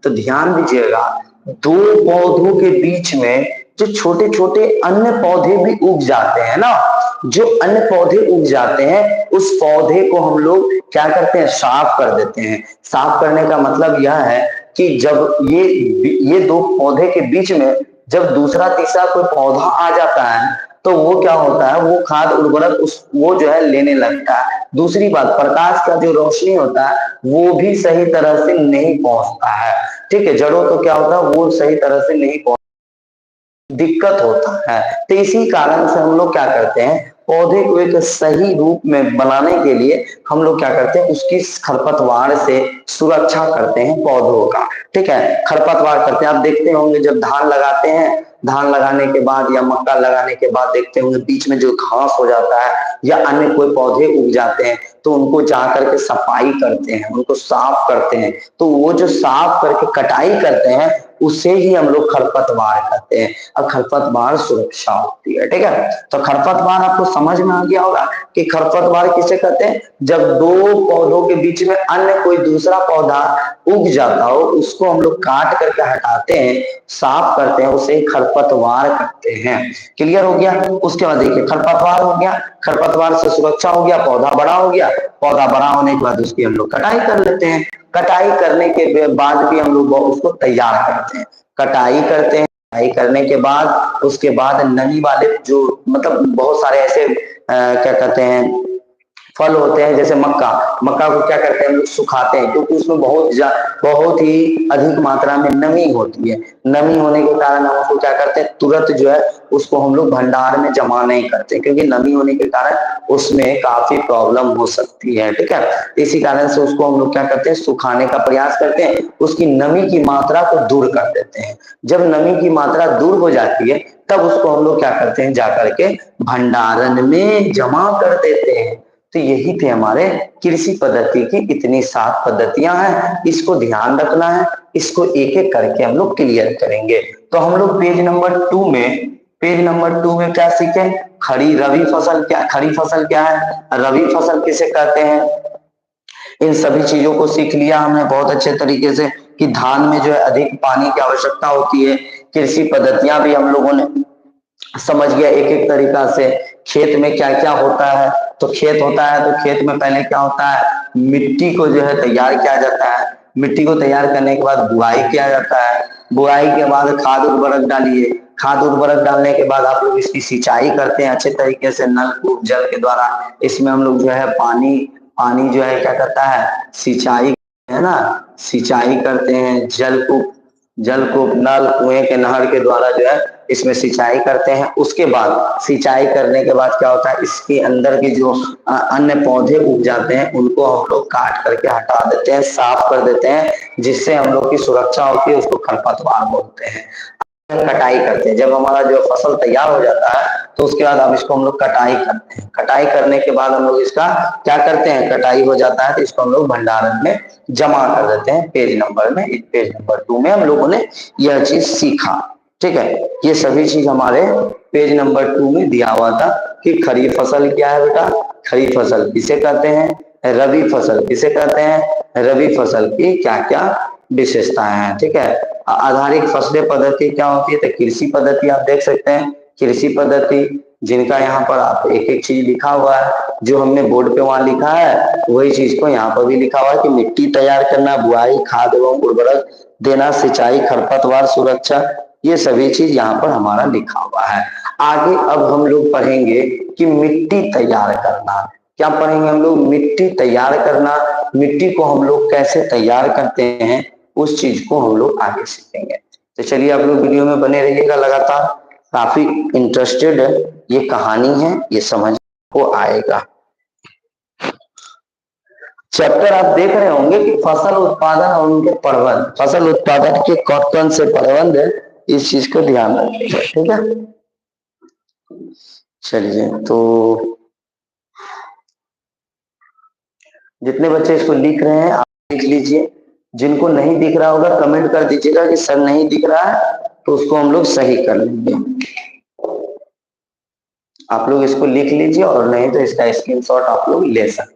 तो ध्यान दीजिएगा, दो पौधों के बीच में जो छोटे छोटे अन्य पौधे भी उग जाते हैं ना, जो अन्य पौधे उग जाते हैं उस पौधे को हम लोग क्या करते हैं, साफ कर देते हैं। साफ करने का मतलब यह है कि जब ये दो पौधे के बीच में जब दूसरा तीसरा कोई पौधा आ जाता है तो वो क्या होता है, वो खाद उर्वरक वो जो है लेने लगता है। दूसरी बात, प्रकाश का जो रोशनी होता है वो भी सही तरह से नहीं पहुंचता है। ठीक है, जड़ों तो क्या होता है, वो सही तरह से नहीं पहुंच, दिक्कत होता है। तो इसी कारण से हम लोग क्या करते हैं, पौधे को एक सही रूप में बनाने के लिए हम लोग क्या करते हैं, उसकी खरपतवार से सुरक्षा करते हैं पौधों का। ठीक है, खरपतवार करते हैं। आप देखते होंगे जब धान लगाते हैं, धान लगाने के बाद या मक्का लगाने के बाद देखते होंगे बीच में जो घास हो जाता है या अन्य कोई पौधे उग जाते हैं तो उनको जाकर के सफाई करते हैं, उनको साफ करते हैं। तो वो जो साफ करके कटाई करते हैं उसे ही हम लोग खरपतवार कहते हैं, और खरपतवार सुरक्षा होती है। ठीक है, तो खरपतवार आपको समझ में आ गया होगा कि खरपतवार किसे कहते हैं, जब दो पौधों के बीच में अन्य कोई दूसरा पौधा उग जाता हो उसको हम लोग काट करके हटाते हैं, साफ करते हैं, उसे खरपतवार कहते हैं। क्लियर हो गया। उसके बाद देखिए, खरपतवार हो गया, खरपतवार से सुरक्षा हो गया, पौधा बड़ा हो गया, पौधा बड़ा होने के बाद उसकी हम लोग कटाई कर लेते हैं। कटाई करने के बाद भी हम लोग उसको तैयार करते हैं, कटाई करते हैं। कटाई करने के बाद उसके बाद नमी वाले जो मतलब बहुत सारे ऐसे क्या कहते हैं फल होते हैं, जैसे मक्का, मक्का को क्या करते हैं हम लोग सुखाते हैं, क्योंकि उसमें बहुत ही अधिक मात्रा में नमी होती है। नमी होने के कारण हम उसको क्या करते हैं, तुरंत जो है उसको हम लोग भंडार में जमा नहीं करते, क्योंकि नमी होने के कारण उसमें काफी प्रॉब्लम हो सकती है। ठीक है, इसी कारण से उसको हम लोग क्या करते हैं, सुखाने का प्रयास करते हैं, उसकी नमी की मात्रा को दूर कर देते हैं। जब नमी की मात्रा दूर हो जाती है तब उसको हम लोग क्या करते हैं, जाकर के भंडारण में जमा कर देते हैं। तो यही थे हमारे कृषि पद्धति की इतनी 7 पद्धतियां हैं, इसको ध्यान रखना है, इसको एक एक करके हम लोग क्लियर करेंगे। तो हम लोग पेज नंबर 2 में क्या सीखे, रवि फसल क्या है, रवि फसल किसे कहते हैं, इन सभी चीजों को सीख लिया हमने बहुत अच्छे तरीके से कि धान में जो है अधिक पानी की आवश्यकता होती है। कृषि पद्धतियां भी हम लोगों ने समझ गया एक एक तरीका से। खेत में क्या क्या होता है, तो खेत होता है तो खेत में पहले क्या होता है, मिट्टी को जो है तैयार किया जाता है। मिट्टी को तैयार करने के बाद बुआई किया जाता है। बुआई के बाद खाद उर्वरक डालिए, खाद उर्वरक डालने के बाद आप लोग इसकी सिंचाई करते हैं अच्छे तरीके से नलकूप जल के द्वारा। इसमें हम लोग जो है पानी पानी जो है क्या करता है, सिंचाई है ना, सिंचाई करते हैं, जलकूप नल कुएं के नहर के द्वारा जो है इसमें सिंचाई करते हैं। उसके बाद सिंचाई करने के बाद क्या होता है, इसके अंदर के जो अन्य पौधे उग जाते हैं उनको हम लोग काट करके हटा देते हैं, साफ कर देते हैं, जिससे हम लोग की सुरक्षा होती है, उसको खरपतवार बोलते हैं। कटाई करते हैं, जब हमारा जो फसल तैयार हो जाता है तो उसके बाद अब इसको हम लोग कटाई करते हैं। कटाई करने के बाद हम लोग इसका क्या करते हैं, कटाई हो जाता है तो इसको हम लोग भंडारण में जमा कर देते हैं। पेज नंबर 2 में हम लोगों ने यह चीज सीखा। ठीक है, ये सभी चीज हमारे पेज नंबर 2 में दिया हुआ था कि खरीफ फसल क्या है बेटा, खरीफ फसल किसे कहते हैं, रबी फसल किसे कहते हैं, रबी फसल की क्या क्या विशेषताएं हैं। ठीक है, आधारित फसलें पद्धति क्या होती है, तो कृषि पद्धति आप देख सकते हैं, कृषि पद्धति जिनका यहाँ पर आप एक एक चीज लिखा हुआ है, जो हमने बोर्ड पे वहां लिखा है वही चीज को यहाँ पर भी लिखा हुआ है कि मिट्टी तैयार करना, बुआई, खाद एवं उर्वरक देना, सिंचाई, खरपतवार सुरक्षा, ये सभी चीज यहाँ पर हमारा लिखा हुआ है। आगे अब हम लोग पढ़ेंगे कि मिट्टी तैयार करना। क्या पढ़ेंगे हम लोग, मिट्टी तैयार करना, मिट्टी को हम लोग कैसे तैयार करते हैं उस चीज को हम लोग आगे सीखेंगे। तो चलिए आप लोग वीडियो में बने रहिएगा लगातार, काफी इंटरेस्टेड ये कहानी है, ये समझ को आएगा। चैप्टर आप देख रहे होंगे कि फसल उत्पादन और उनके प्रबंध, फसल उत्पादन के कौन कौन से प्रबंध है, इस चीज को ध्यान रखिएगा। ठीक है, चलिए तो जितने बच्चे इसको लिख रहे हैं आप लिख लीजिए, जिनको नहीं दिख रहा होगा कमेंट कर दीजिएगा कि सर नहीं दिख रहा है, तो उसको हम लोग सही कर लेंगे। आप लोग इसको लिख लीजिए और नहीं तो इसका स्क्रीनशॉट आप लोग ले सकते हैं।